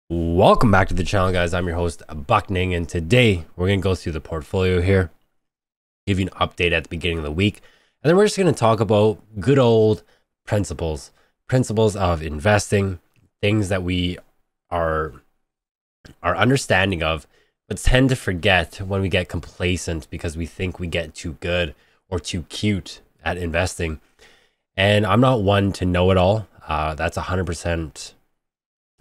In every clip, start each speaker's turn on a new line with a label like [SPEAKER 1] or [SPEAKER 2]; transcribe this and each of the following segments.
[SPEAKER 1] Welcome back to the channel, guys. I'm your host, Buckning, and today we're going to go through the portfolio here, give you an update at the beginning of the week, and then we're just going to talk about good old principles of investing, things that we are understanding of, but tend to forget when we get complacent because we think we get too good or too cute at investing. And I'm not one to know it all. That's 100%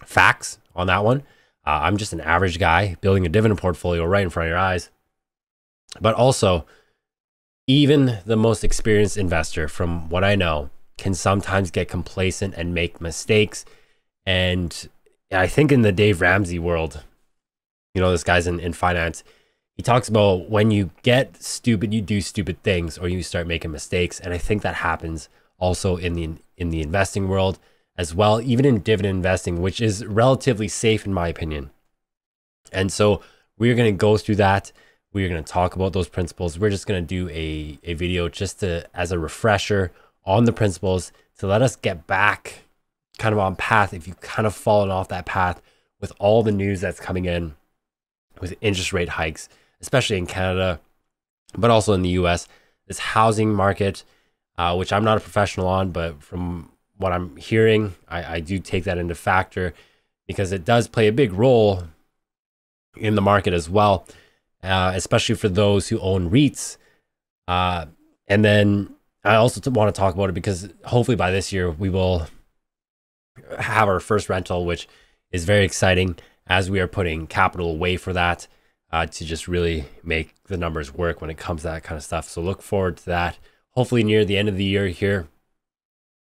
[SPEAKER 1] facts on that one. I'm just an average guy building a dividend portfolio right in front of your eyes. But also, even the most experienced investor, from what I know, can sometimes get complacent and make mistakes. And I think in the Dave Ramsey world, you know, this guy's in finance, he talks about when you get stupid, you do stupid things or you start making mistakes. And I think that happens also in the investing world as well, even in dividend investing, which is relatively safe in my opinion. And so we're going to go through that. We're going to talk about those principles. We're just going to do a video just to as a refresher on the principles to let us get back kind of on path if you've kind of fallen off that path with all the news that's coming in with interest rate hikes, especially in Canada, but also in the US. This housing market, which I'm not a professional on, but from what I'm hearing, I do take that into factor because it does play a big role in the market as well, especially for those who own REITs. And then I also want to talk about it because hopefully by this year we will have our first rental, which is very exciting as we are putting capital away for that to just really make the numbers work when it comes to that kind of stuff. So look forward to that, hopefully near the end of the year here,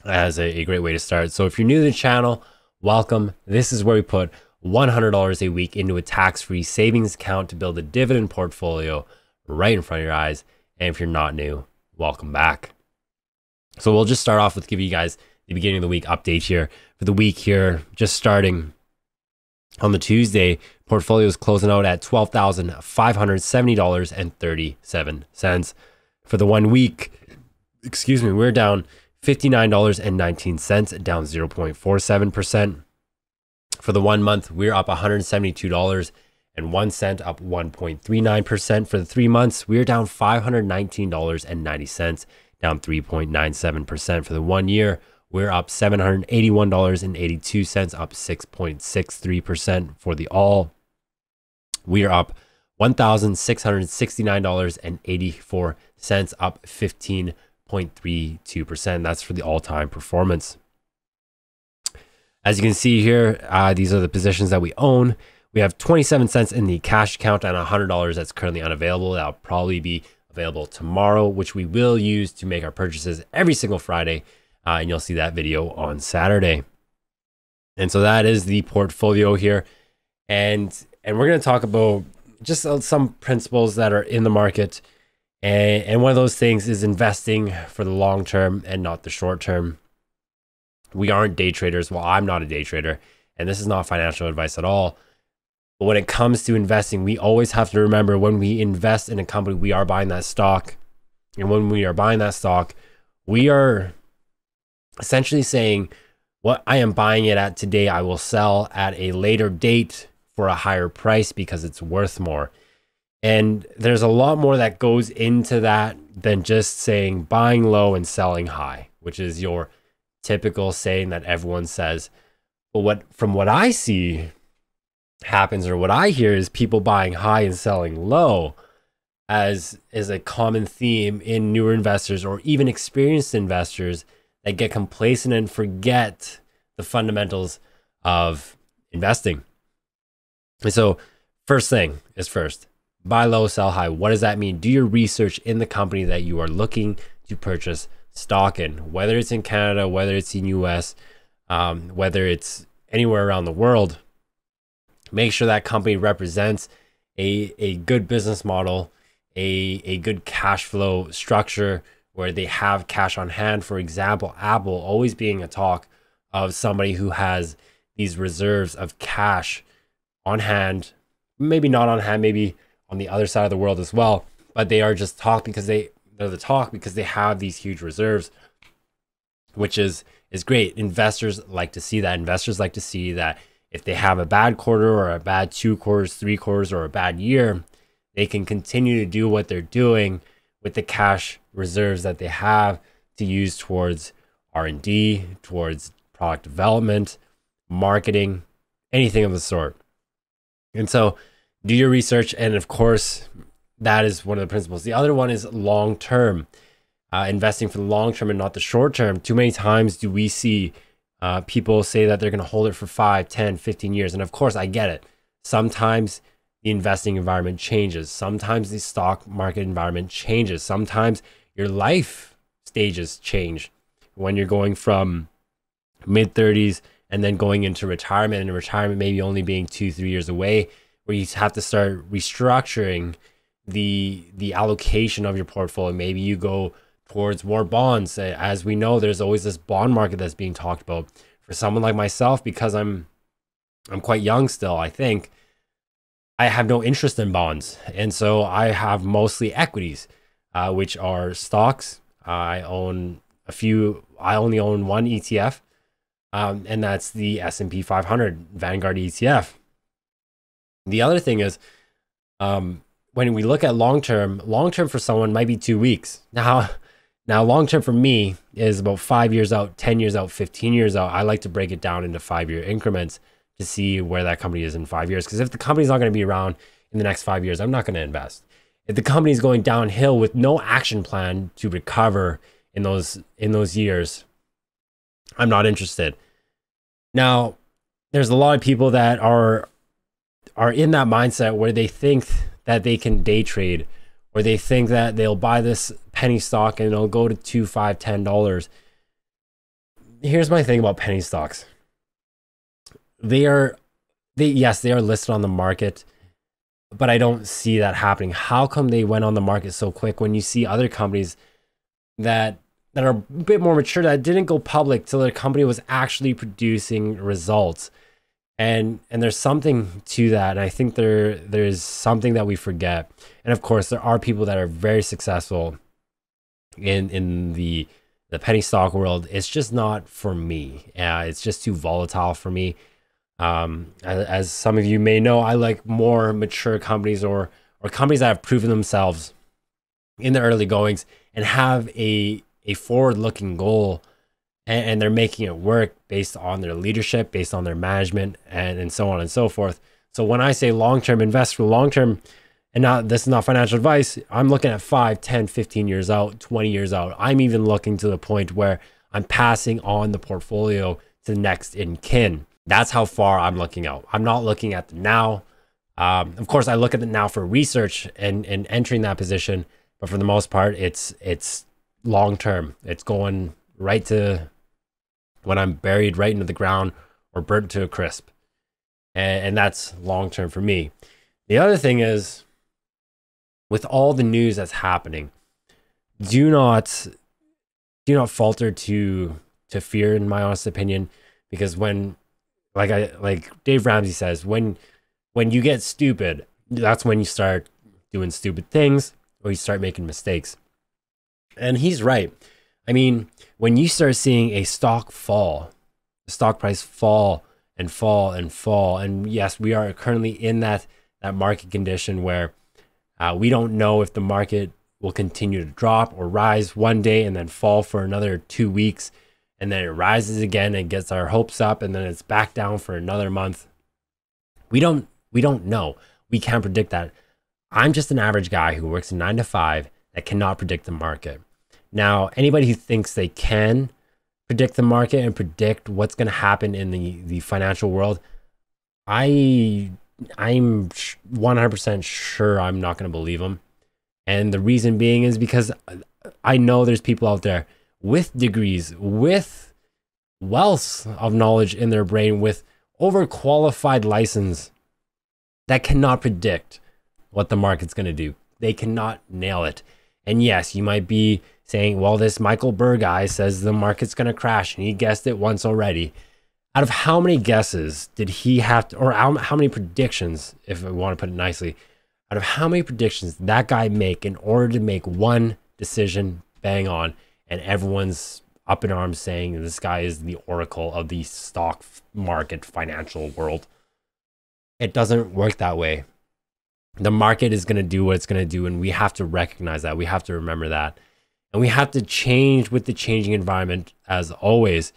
[SPEAKER 1] as a great way to start. So if you're new to the channel, welcome. This is where we put $100 a week into a tax-free savings account to build a dividend portfolio right in front of your eyes. And if you're not new, welcome back. So we'll just start off with giving you guys the beginning of the week update here for the week here, just starting on the Tuesday. Portfolio is closing out at $12,570.37 for the 1 week. Excuse me, we're down $59.19, down 0.47%. For the 1 month, we're up $172.01, up 1.39%. For the 3 months, we're down $519.90, down 3.97%. For the 1 year, we're up $781.82, up 6.63%. For the all, we are up $1,669.84, up 15.32%. That's for the all-time performance. As you can see here, these are the positions that we own. We have 27 cents in the cash account and $100 that's currently unavailable. That'll probably be available tomorrow, which we will use to make our purchases every single Friday. And you'll see that video on Saturday. And so that is the portfolio here. And we're going to talk about just some principles that are in the market. And one of those things is investing for the long term and not the short term. We aren't day traders. Well, I'm not a day trader, and this is not financial advice at all. But when it comes to investing, we always have to remember when we invest in a company, we are buying that stock. And when we are buying that stock, we are essentially saying, what I am buying it at today, I will sell at a later date for a higher price because it's worth more. And there's a lot more that goes into that than just saying buying low and selling high, which is your typical saying that everyone says. But from what I see happens, or what I hear, is people buying high and selling low as is a common theme in newer investors or even experienced investors that get complacent and forget the fundamentals of investing. And so first thing is first, buy low, sell high. What does that mean? Do your research in the company that you are looking to purchase stock in, whether it's in Canada, whether it's in US, whether it's anywhere around the world. Make sure that company represents a good business model, a good cash flow structure where they have cash on hand. For example, Apple always being a talk of somebody who has these reserves of cash on hand, maybe not on hand, maybe on the other side of the world as well, but they are just talk because they're the talk because they have these huge reserves, which is great. Investors like to see that. Investors like to see that if they have a bad quarter or a bad 2 quarters, 3 quarters, or a bad year, they can continue to do what they're doing with the cash reserves that they have to use towards R&D, towards product development, marketing, anything of the sort. And so do your research. And of course, that is one of the principles. The other one is long-term, investing for the long term and not the short term. Too many times do we see people say that they're going to hold it for 5, 10, 15 years. And of course, I get it. Sometimes the investing environment changes. Sometimes the stock market environment changes. Sometimes your life stages change when you're going from mid-30s and then going into retirement, and retirement maybe only being 2-3 years away, where you have to start restructuring the allocation of your portfolio. Maybe you go towards more bonds. As we know, there's always this bond market that's being talked about. For someone like myself, because I'm quite young still, I think I have no interest in bonds, and so I have mostly equities, which are stocks. I own a few. I only own one ETF, and that's the S&P 500 Vanguard ETF. The other thing is, when we look at long term for someone might be 2 weeks. Now long term for me is about 5 years out, 10 years out, 15 years out. I like to break it down into 5-year increments to see where that company is in 5 years. Because if the company's not going to be around in the next 5 years, I'm not going to invest. If the company's going downhill with no action plan to recover in those years, I'm not interested. Now, there's a lot of people that are in that mindset where they think that they can day trade, or they think that they'll buy this penny stock and it'll go to $2, $5, $10. Here's my thing about penny stocks. Yes, they are listed on the market, but I don't see that happening. How come they went on the market so quick when you see other companies that are a bit more mature that didn't go public till their company was actually producing results? And there's something to that. And I think there's something that we forget. And of course, there are people that are very successful in the penny stock world. It's just not for me. It's just too volatile for me. As some of you may know, I like more mature companies or companies that have proven themselves in the early goings and have a forward-looking goal, and they're making it work based on their leadership, based on their management, and so on and so forth. So when I say long-term, invest for long-term, and this is not financial advice, I'm looking at 5, 10, 15 years out, 20 years out. I'm even looking to the point where I'm passing on the portfolio to the next in kin. That's how far I'm looking out. I'm not looking at the now. Of course, I look at the now for research and entering that position, but for the most part, it's long-term. It's going right to when I'm buried right into the ground or burnt to a crisp. And that's long-term for me. The other thing is, with all the news that's happening, do not falter to fear, in my honest opinion, because when, like Dave Ramsey says, when you get stupid, that's when you start doing stupid things or you start making mistakes. And he's right. I mean, when you start seeing a stock fall, the stock price fall and fall and fall, and yes, we are currently in that market condition where we don't know if the market will continue to drop or rise one day and then fall for another 2 weeks, and then it rises again and gets our hopes up, and then it's back down for another month. We don't know. We can't predict that. I'm just an average guy who works a 9 to 5 that cannot predict the market. Now, anybody who thinks they can predict the market and predict what's going to happen in the financial world, I'm 100% sure I'm not going to believe them. And the reason being is because I know there's people out there with degrees, with wealth of knowledge in their brain, with overqualified license that cannot predict what the market's going to do. They cannot nail it. And yes, you might be saying, well, this Michael Burr guy says the market's going to crash and he guessed it once already. Out of how many guesses did he have to, or how many predictions, if I want to put it nicely, out of how many predictions did that guy make in order to make one decision bang on and everyone's up in arms saying this guy is the oracle of the stock market financial world. It doesn't work that way. The market is going to do what it's going to do, and we have to recognize that. We have to remember that. And we have to change with the changing environment as always.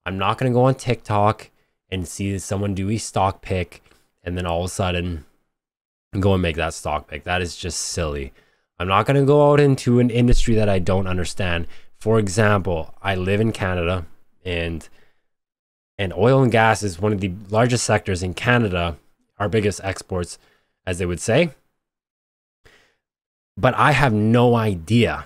[SPEAKER 1] I'm not going to go on TikTok and see someone do a stock pick and then all of a sudden go and make that stock pick. That is just silly. I'm not going to go out into an industry that I don't understand. For example, I live in Canada, and oil and gas is one of the largest sectors in Canada, our biggest exports, as they would say. But I have no idea.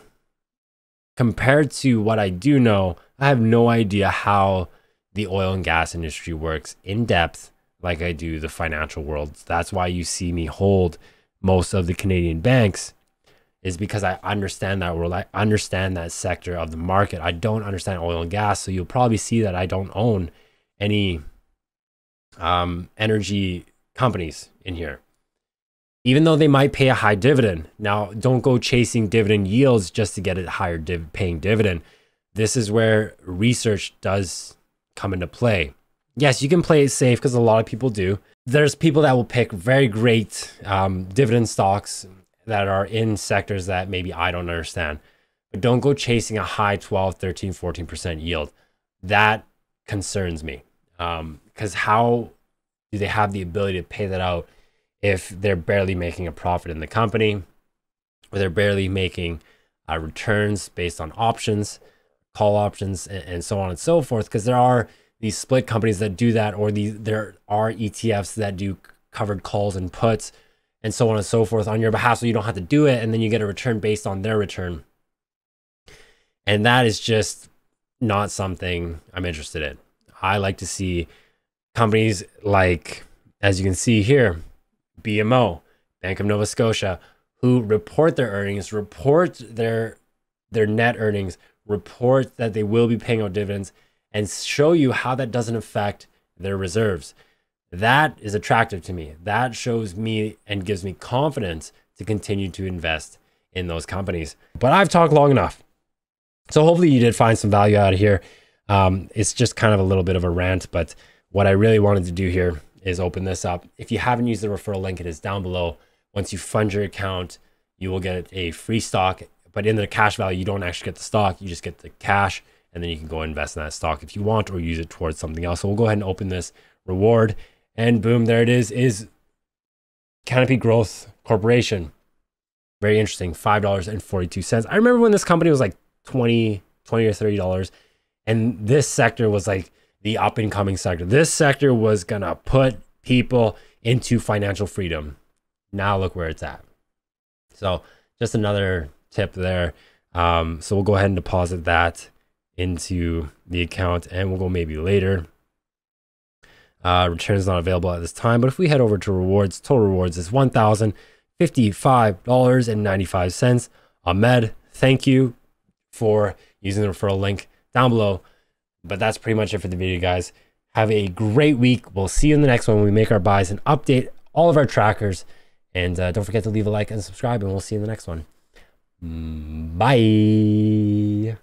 [SPEAKER 1] Compared to what I do know, I have no idea how the oil and gas industry works in depth like I do the financial world. That's why you see me hold most of the Canadian banks, is because I understand that world. I understand that sector of the market. I don't understand oil and gas, so you'll probably see that I don't own any energy companies in here, even though they might pay a high dividend. Now, don't go chasing dividend yields just to get a higher paying dividend. This is where research does come into play. Yes, you can play it safe because a lot of people do. There's people that will pick very great dividend stocks that are in sectors that maybe I don't understand. But don't go chasing a high 12, 13, 14% yield. That concerns me. Because how do they have the ability to pay that out if they're barely making a profit in the company, or they're barely making returns based on options, call options, and so on and so forth? Because there are these split companies that do that, or there are ETFs that do covered calls and puts and so on and so forth on your behalf, so you don't have to do it, and then you get a return based on their return. And that is just not something I'm interested in. I like to see companies like, as you can see here, BMO, Bank of Nova Scotia, who report their earnings, report their net earnings, report that they will be paying out dividends, and show you how that doesn't affect their reserves. That is attractive to me. That shows me and gives me confidence to continue to invest in those companies. But I've talked long enough. So hopefully you did find some value out of here. It's just kind of a little bit of a rant, but what I really wanted to do here is open this up. If you haven't used the referral link, it is down below. Once you fund your account, you will get a free stock, but in the cash value, you don't actually get the stock, you just get the cash, and then you can go invest in that stock if you want, or use it towards something else. So we'll go ahead and open this reward, and boom, there it is Canopy Growth Corporation. Very interesting, $5.42. I remember when this company was like $20 or $30, and this sector was like the up and coming sector. This sector was gonna put people into financial freedom. Now look where it's at. So just another tip there. So we'll go ahead and deposit that into the account, and we'll go maybe later. Return is not available at this time, but if we head over to rewards, total rewards is $1,055.95. Ahmed, thank you for using the referral link down below. But that's pretty much it for the video, guys. Have a great week. We'll see you in the next one when we make our buys and update all of our trackers. And don't forget to leave a like and subscribe, and we'll see you in the next one. Bye.